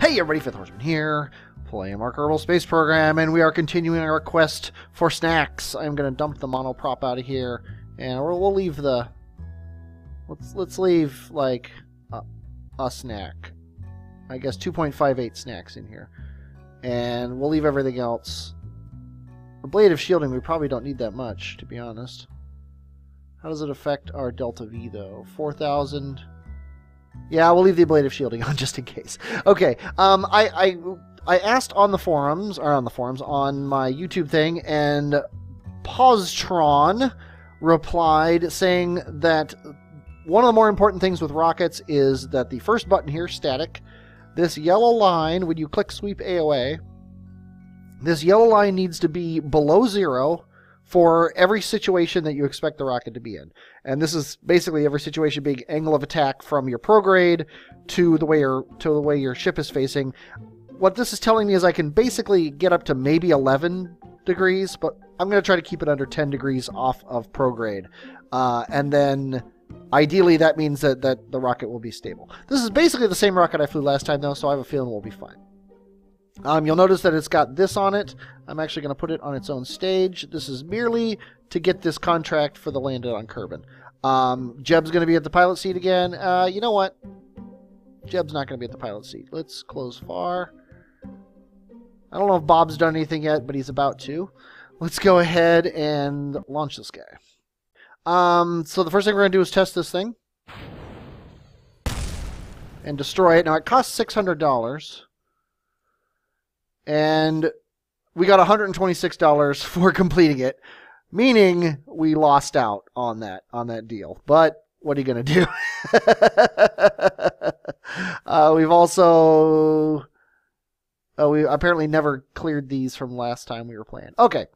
Hey everybody, Fifth Horseman here, playing our Kerbal Space Program, and we are continuing our quest for snacks. I'm going to dump the monoprop out of here, and we'll leave the... Let's leave, like, a snack. I guess 2.58 snacks in here. And we'll leave everything else. The Blade of Shielding, we probably don't need that much, to be honest. How does it affect our Delta V, though? 4,000... Yeah, we'll leave the Blade of Shielding on just in case. Okay, I asked on the forums, on my YouTube thing, and Paustron replied saying that one of the more important things with rockets is that the first button here, static, this yellow line, when you click sweep AOA, this yellow line needs to be below 0 for every situation that you expect the rocket to be in. And this is basically every situation being angle of attack from your prograde to the way your ship is facing. What this is telling me is I can basically get up to maybe 11 degrees, but I'm going to try to keep it under 10 degrees off of prograde. And then ideally that means that the rocket will be stable. This is basically the same rocket I flew last time though, so I have a feeling we'll be fine. You'll notice that it's got this on it. I'm actually going to put it on its own stage. This is merely to get this contract for the landed on Kerbin. Jeb's going to be at the pilot seat again. You know what? Jeb's not going to be at the pilot seat. Let's close far. I don't know if Bob's done anything yet, but he's about to. Let's go ahead and launch this guy. So the first thing we're going to do is test this thing. And destroy it. Now, it costs $600. And we got $126 for completing it, meaning we lost out on that deal. But what are you going to do? We've also... we apparently never cleared these from last time we were playing. Okay.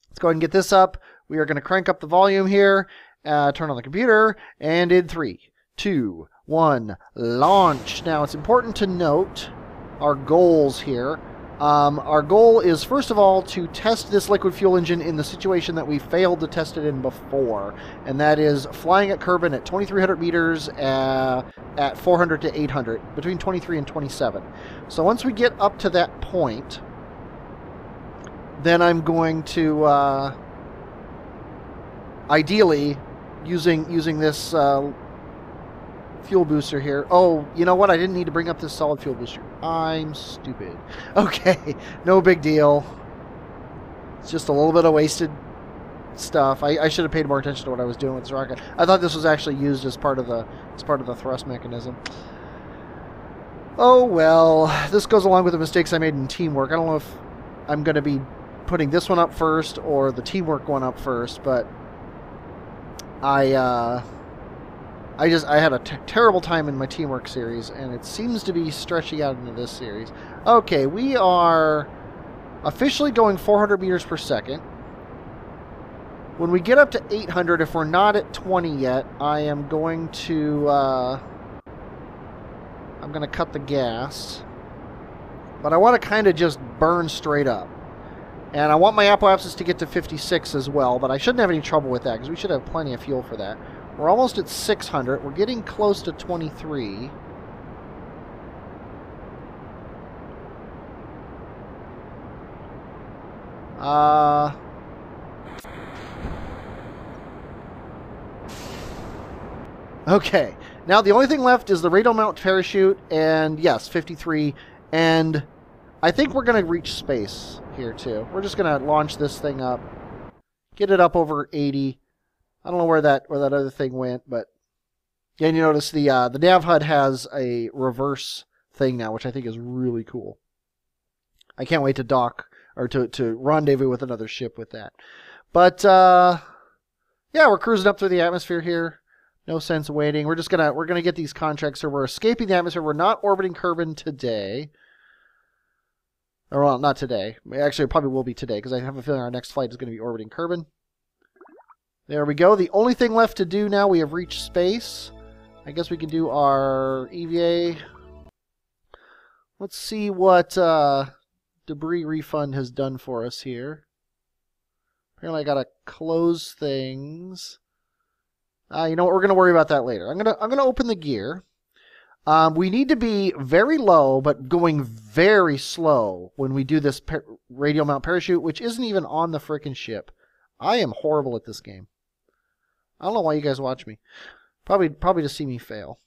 Let's go ahead and get this up. We are going to crank up the volume here, turn on the computer, and in 3, 2, 1, launch. Now, it's important to note our goals here. Our goal is, first of all, to test this liquid fuel engine in the situation that we failed to test it in before, and that is flying at Kerbin at 2,300 meters at 400 to 800, between 23 and 27. So once we get up to that point, then I'm going to, ideally, using this fuel booster here. Oh, you know what? I didn't need to bring up this solid fuel booster. I'm stupid. Okay, no big deal. It's just a little bit of wasted stuff. I should have paid more attention to what I was doing with this rocket. I thought this was actually used as part of the thrust mechanism. Oh well, this goes along with the mistakes I made in teamwork. I don't know if I'm going to be putting this one up first or the teamwork one up first, but I had a terrible time in my teamwork series, and it seems to be stretching out into this series. Okay, we are officially going 400 meters per second. When we get up to 800, if we're not at 20 yet, I am going to cut the gas. But I want to kind of just burn straight up. And I want my apoapsis to get to 56 as well, but I shouldn't have any trouble with that, because we should have plenty of fuel for that. We're almost at 600. We're getting close to 23. Okay. Now the only thing left is the radial mount parachute, and yes, 53. And I think we're going to reach space here too. We're just going to launch this thing up, get it up over 80. I don't know where that other thing went, but yeah, and you notice the nav HUD has a reverse thing now, which I think is really cool. I can't wait to dock or to rendezvous with another ship with that. But yeah, we're cruising up through the atmosphere here. No sense waiting. We're gonna get these contracts, so we're escaping the atmosphere. We're not orbiting Kerbin today. Or well, not today. Actually, it probably will be today, because I have a feeling our next flight is going to be orbiting Kerbin. There we go. The only thing left to do now, we have reached space. I guess we can do our EVA. Let's see what debris refund has done for us here. Apparently I gotta close things. You know what? We're gonna worry about that later. I'm gonna open the gear. We need to be very low, but going very slow when we do this radial mount parachute, which isn't even on the frickin' ship. I am horrible at this game. I don't know why you guys watch me. Probably to see me fail.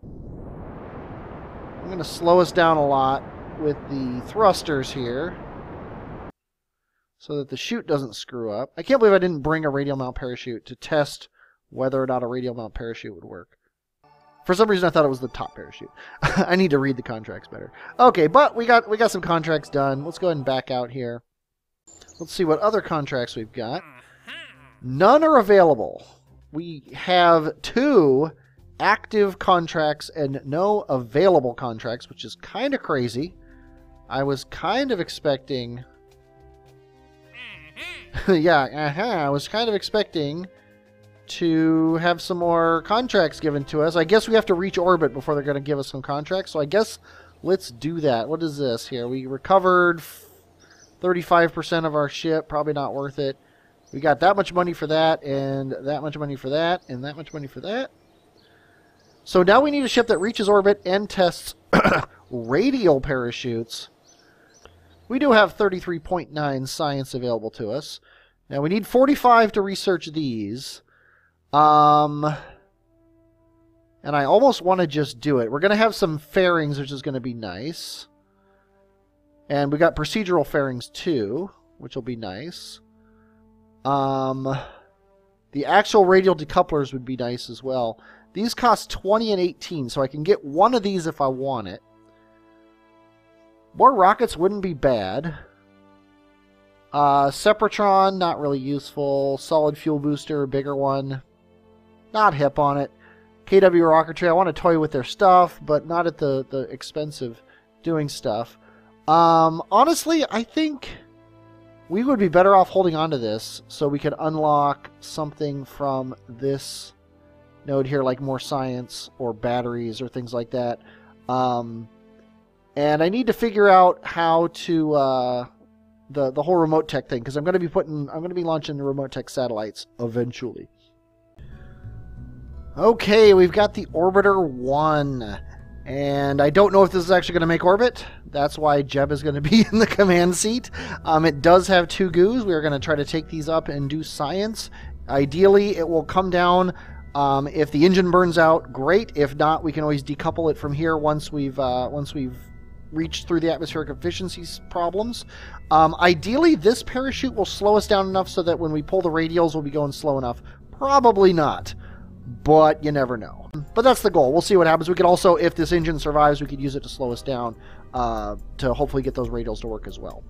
I'm going to slow us down a lot with the thrusters here so that the chute doesn't screw up. I can't believe I didn't bring a radial mount parachute to test whether or not a radial mount parachute would work. For some reason, I thought it was the top parachute. I need to read the contracts better. Okay, but we got some contracts done. Let's go ahead and back out here. Let's see what other contracts we've got. None are available. We have 2 active contracts and no available contracts, which is kind of crazy. I was kind of expecting... I was kind of expecting to have some more contracts given to us. I guess we have to reach orbit before they're going to give us some contracts, so I guess let's do that. What is this here? We recovered 35% of our ship. Probably not worth it. We got that much money for that, and that much money for that, and that much money for that. So now we need a ship that reaches orbit and tests radial parachutes. We do have 33.9 science available to us. Now we need 45 to research these. And I almost want to just do it. We're going to have some fairings, which is going to be nice. And we got procedural fairings too, which will be nice. The actual radial decouplers would be nice as well. These cost 20 and 18, so I can get one of these if I want it. More rockets wouldn't be bad. Sepratron, not really useful. Solid fuel booster, bigger one. Not hip on it. KW Rocketry, I want to toy with their stuff, but not at the expense of doing stuff. Honestly, I think we would be better off holding on to this so we could unlock something from this node here, like more science or batteries or things like that. And I need to figure out how to the whole remote tech thing, because I'm going to be launching the remote tech satellites eventually. Okay, we've got the Orbiter 1, and I don't know if this is actually going to make orbit. That's why Jeb is going to be in the command seat. It does have 2 goos. We are going to try to take these up and do science. Ideally, it will come down. If the engine burns out, great. If not, we can always decouple it from here once we've reached through the atmospheric efficiencies problems. Ideally, this parachute will slow us down enough so that when we pull the radials, we'll be going slow enough. Probably not, but you never know. But that's the goal. We'll see what happens. We could also, if this engine survives, we could use it to slow us down to hopefully get those radials to work as well.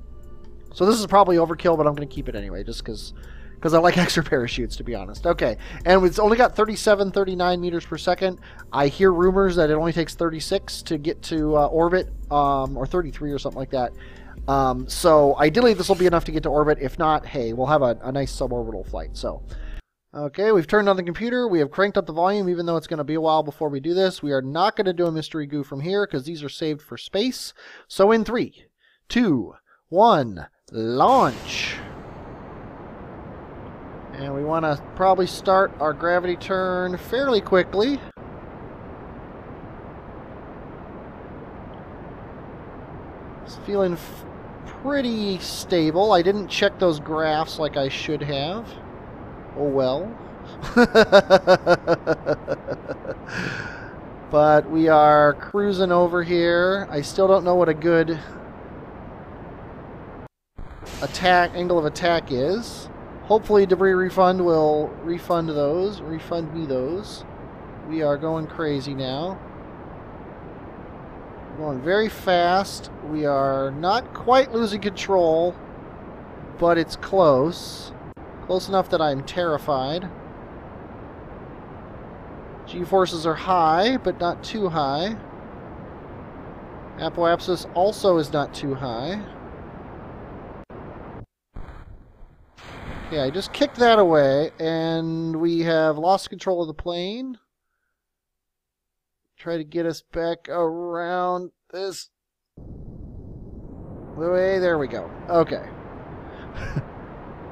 So this is probably overkill, but I'm going to keep it anyway, just because I like extra parachutes, to be honest. Okay, and it's only got 37, 39 meters per second. I hear rumors that it only takes 36 to get to orbit, or 33 or something like that. So ideally this will be enough to get to orbit. If not, hey, we'll have a nice suborbital flight. So, okay, we've turned on the computer. We have cranked up the volume, even though it's going to be a while before we do this. We are not going to do a mystery goo from here, because these are saved for space. So in 3, 2, 1, launch! And we want to probably start our gravity turn fairly quickly. It's feeling pretty stable. I didn't check those graphs like I should have. Oh well. But we are cruising over here. I still don't know what a good angle of attack is. Hopefully debris refund will refund me those. We are going crazy now. We're going very fast. We are not quite losing control, but it's close. Close enough that I'm terrified. G-forces are high, but not too high. Apoapsis also is not too high. Okay, I just kicked that away, and we have lost control of the plane. Try to get us back around this way. There we go. Okay.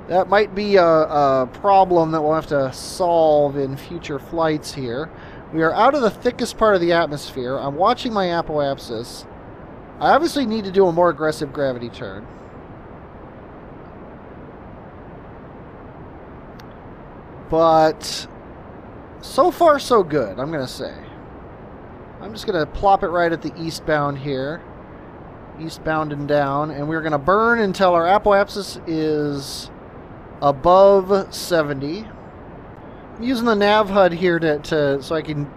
That might be a problem that we'll have to solve in future flights here. We are out of the thickest part of the atmosphere. I'm watching my apoapsis. I obviously need to do a more aggressive gravity turn. But so far, so good, I'm going to say. I'm just going to plop it right at the eastbound here. Eastbound and down. And we're going to burn until our apoapsis is above 70. I'm using the nav HUD here so I can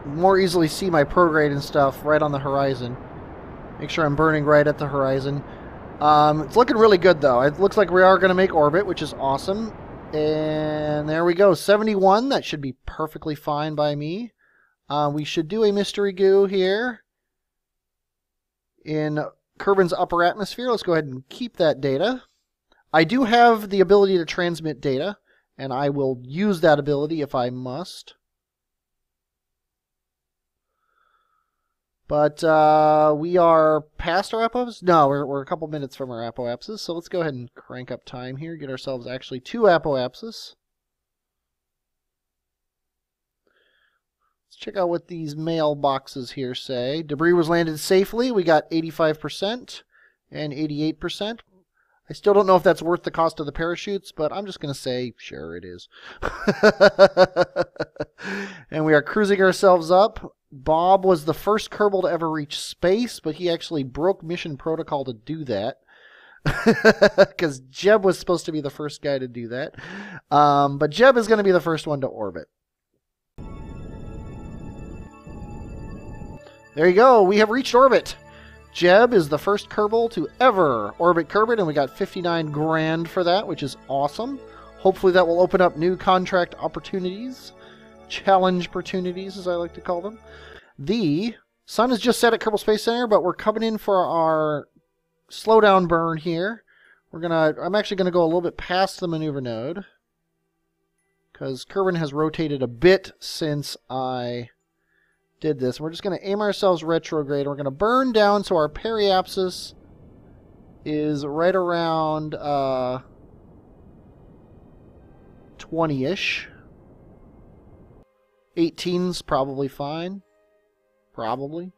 more easily see my prograde and stuff right on the horizon. Make sure I'm burning right at the horizon. It's looking really good, though. It looks like we are going to make orbit, which is awesome. And there we go, 71. That should be perfectly fine by me. We should do a mystery goo here in Kerbin's upper atmosphere. Let's go ahead and keep that data. I do have the ability to transmit data, and I will use that ability if I must. But we are past our apoapsis? No, we're a couple minutes from our apoapsis, so let's go ahead and crank up time here, get ourselves actually to apoapsis. Let's check out what these mailboxes here say. Debris was landed safely. We got 85% and 88%. I still don't know if that's worth the cost of the parachutes, but I'm just going to say, sure it is. And we are cruising ourselves up. Bob was the first Kerbal to ever reach space, but he actually broke mission protocol to do that. Because Jeb was supposed to be the first guy to do that. But Jeb is going to be the first one to orbit. There you go. We have reached orbit. Jeb is the first Kerbal to ever orbit Kerbin, and we got 59 grand for that, which is awesome. Hopefully that will open up new contract opportunities. Challenge opportunities, as I like to call them. The sun is just set at Kerbal Space Center, but we're coming in for our slowdown burn here. I'm actually gonna go a little bit past the maneuver node, because Kerbin has rotated a bit since I did this. We're just going to aim ourselves retrograde. We're going to burn down so our periapsis is right around 20-ish. 18's probably fine. Probably.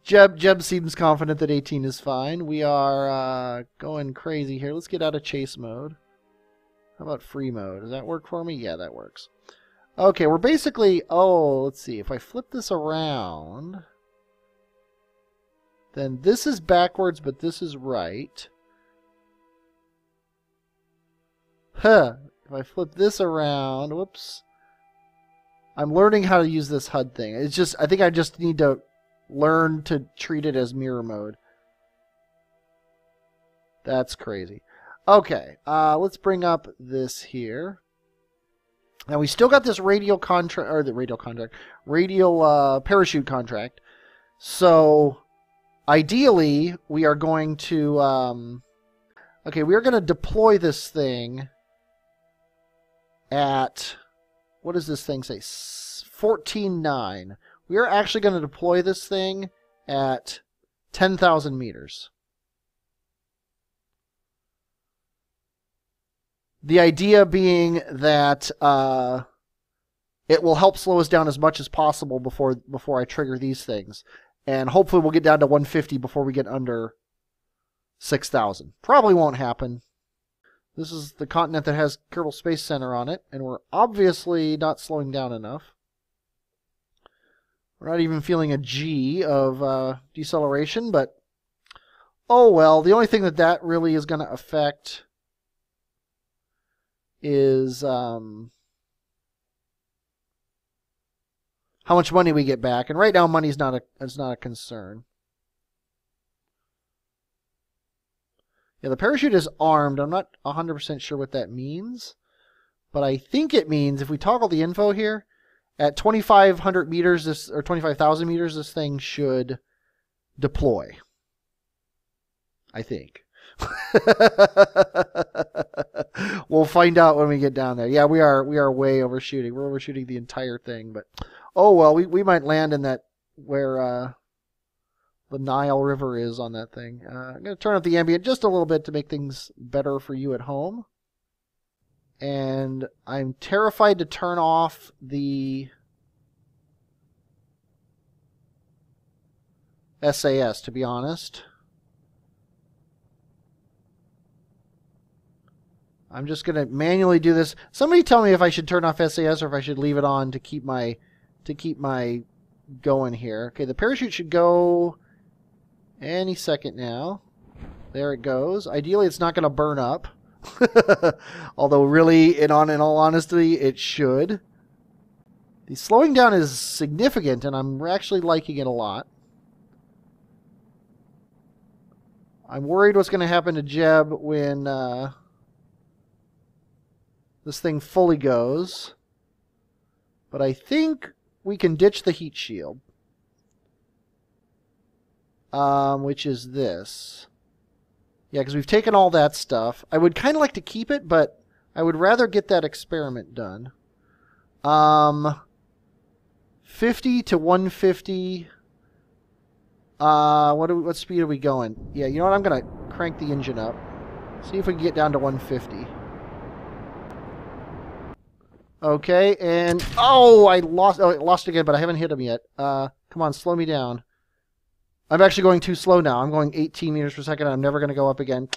Jeb seems confident that 18 is fine. We are going crazy here. Let's get out of chase mode. How about free mode? Does that work for me? Yeah, that works. Okay, we're basically... Oh, let's see. If I flip this around, then this is backwards, but this is right. Huh. If I flip this around... Whoops. I'm learning how to use this HUD thing. It's just... I think I just need to learn to treat it as mirror mode. That's crazy. Okay, let's bring up this here. Now we still got this radial contract, or the radial contract, radial parachute contract. So ideally, we are going to, okay, we are going to deploy this thing at, what does this thing say? 14.9. We are actually going to deploy this thing at 10,000 meters. The idea being that it will help slow us down as much as possible before I trigger these things. And hopefully we'll get down to 150 before we get under 6,000. Probably won't happen. This is the continent that has Kerbal Space Center on it, and we're obviously not slowing down enough. We're not even feeling a G of deceleration, but oh well. The only thing that really is going to affect is how much money we get back, and right now money's not a concern. Yeah, the parachute is armed. I'm not 100% sure what that means, but I think it means if we toggle the info here at 2,500 meters, or 25,000 meters, this thing should deploy. I think. We'll find out when we get down there. Yeah, we are way overshooting. We're overshooting the entire thing, but oh well, we might land in that where the Nile River is on that thing. I'm going to turn up the ambient just a little bit to make things better for you at home. And I'm terrified to turn off the SAS, to be honest. I'm just going to manually do this. Somebody tell me if I should turn off SAS or if I should leave it on to keep my going here. Okay, the parachute should go any second now. There it goes. Ideally, it's not going to burn up. Although really, in all honesty, it should. The slowing down is significant, and I'm actually liking it a lot. I'm worried what's going to happen to Jeb when this thing fully goes. But I think we can ditch the heat shield. Which is this. Yeah, because we've taken all that stuff. I would kind of like to keep it, but I would rather get that experiment done. 50 to 150. What speed are we going? Yeah, you know what? I'm going to crank the engine up. See if we can get down to 150. Okay, and... Oh, I lost again, but I haven't hit him yet. Come on, slow me down. I'm actually going too slow now. I'm going 18 meters per second. I'm never going to go up again.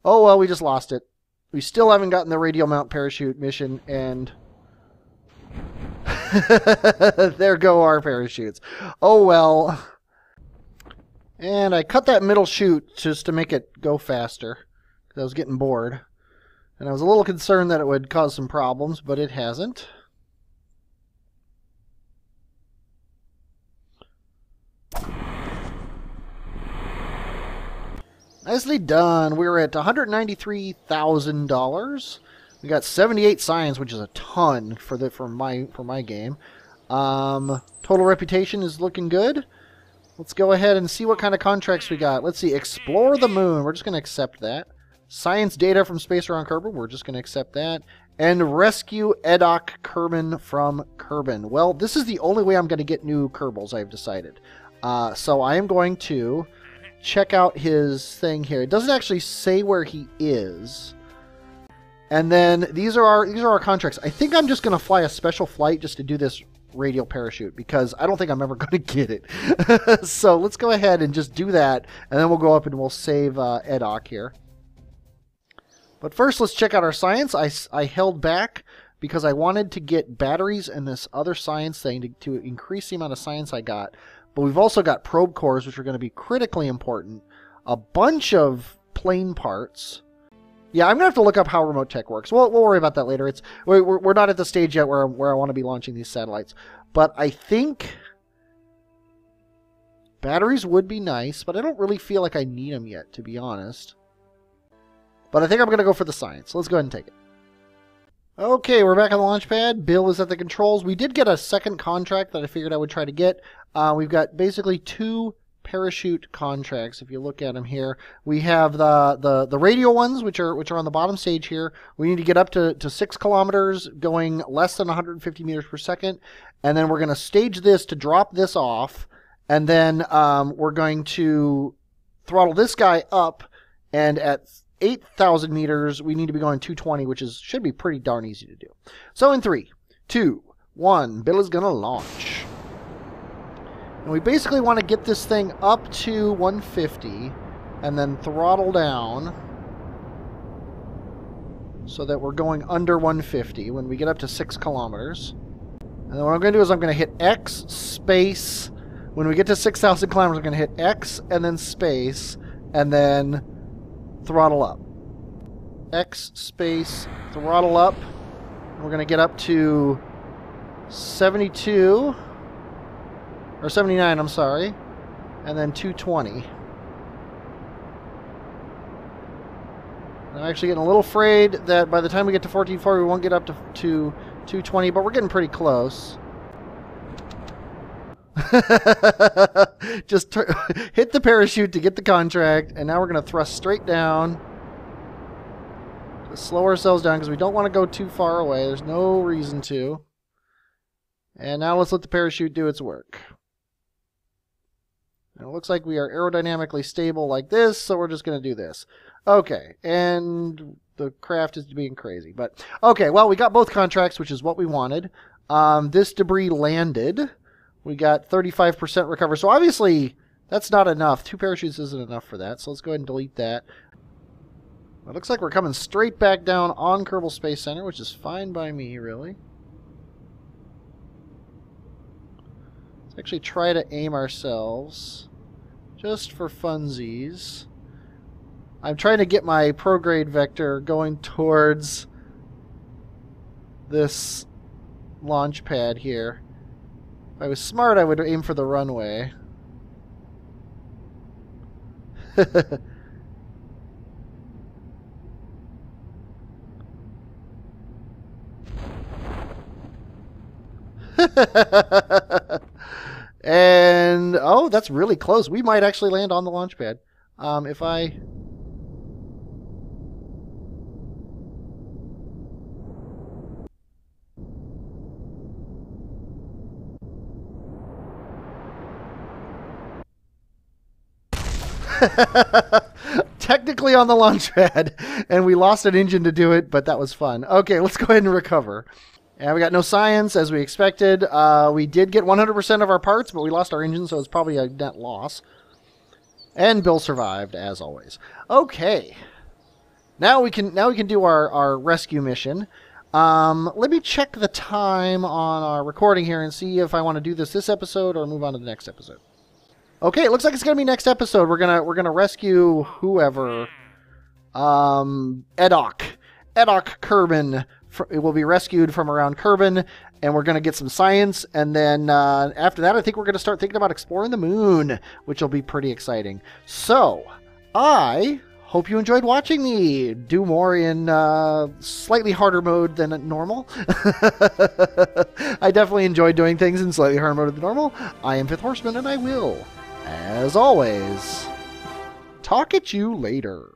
Oh, well, we just lost it. We still haven't gotten the radial mount parachute mission, and... there go our parachutes. Oh, well. And I cut that middle chute just to make it go faster, because I was getting bored. And I was a little concerned that it would cause some problems, but it hasn't. Nicely done. We're at $193,000. We got 78 signs, which is a ton for my game. Total reputation is looking good. Let's go ahead and see what kind of contracts we got. Let's see. Explore the moon. We're just going to accept that. Science data from space around Kerbin. We're just going to accept that. And rescue Edok Kerbin from Kerbin. Well, this is the only way I'm going to get new Kerbals, I've decided. So I am going to check out his thing here. It doesn't actually say where he is. And then these are our contracts. I think I'm just going to fly a special flight just to do this radial parachute, because I don't think I'm ever going to get it. So let's go ahead and just do that, and then we'll go up and we'll save Edok here. But first, let's check out our science. I held back because I wanted to get batteries and this other science thing to increase the amount of science I got. But we've also got probe cores, which are going to be critically important. A bunch of plane parts. Yeah, I'm going to have to look up how remote tech works. We'll worry about that later. We're not at the stage yet where I want to be launching these satellites. But I think batteries would be nice, but I don't really feel like I need them yet, to be honest. But I think I'm going to go for the science. Let's go ahead and take it. Okay, we're back on the launch pad. Bill is at the controls. We did get a second contract that I figured I would try to get. We've got basically 2 parachute contracts. If you look at them here, we have the radial ones, which are on the bottom stage here. We need to get up to 6 kilometers, going less than 150 meters per second, and then we're going to stage this to drop this off, and then we're going to throttle this guy up, and at 8,000 meters, we need to be going 220, which should be pretty darn easy to do. So in 3, 2, 1, Bill is going to launch. And we basically want to get this thing up to 150 and then throttle down so that we're going under 150 when we get up to 6 kilometers. And then what I'm going to do is I'm going to hit X space. When we get to 6,000 kilometers, I'm going to hit X and then space and then throttle up. X space, throttle up. We're going to get up to 72, or 79, I'm sorry, and then 220. I'm actually getting a little afraid that by the time we get to 14.4, we won't get up to 220, but we're getting pretty close. Just hit the parachute to get the contract, and now we're going to thrust straight down. Just slow ourselves down because we don't want to go too far away. There's no reason to. And now let's let the parachute do its work. And it looks like we are aerodynamically stable like this, so we're just going to do this. Okay, and the craft is being crazy. But okay, well, we got both contracts, which is what we wanted. This debris landed. We got 35% recover. So obviously, that's not enough. 2 parachutes isn't enough for that. So let's go ahead and delete that. It looks like we're coming straight back down on Kerbal Space Center, which is fine by me, really. Let's actually try to aim ourselves, just for funsies. I'm trying to get my prograde vector going towards this launch pad here. If I was smart, I would aim for the runway. And, oh, that's really close. We might actually land on the launch pad. If I... Technically on the launch pad, and we lost an engine to do it, but that was fun. Okay, let's go ahead and recover. And we got no science, as we expected. We did get 100% of our parts, but we lost our engine, so it's probably a net loss. And Bill survived, as always. Okay, now we can do our rescue mission. Let me check the time on our recording here and see if I want to do this episode or move on to the next episode. Okay, it looks like it's gonna be next episode. We're gonna rescue whoever. Edok Kerbin. It will be rescued from around Kerbin, and we're gonna get some science. And then after that, I think we're gonna start thinking about exploring the moon, which will be pretty exciting. So I hope you enjoyed watching me do more in slightly harder mode than normal. I definitely enjoyed doing things in slightly harder mode than normal. I am 5th Horseman, and I will, as always, talk at you later.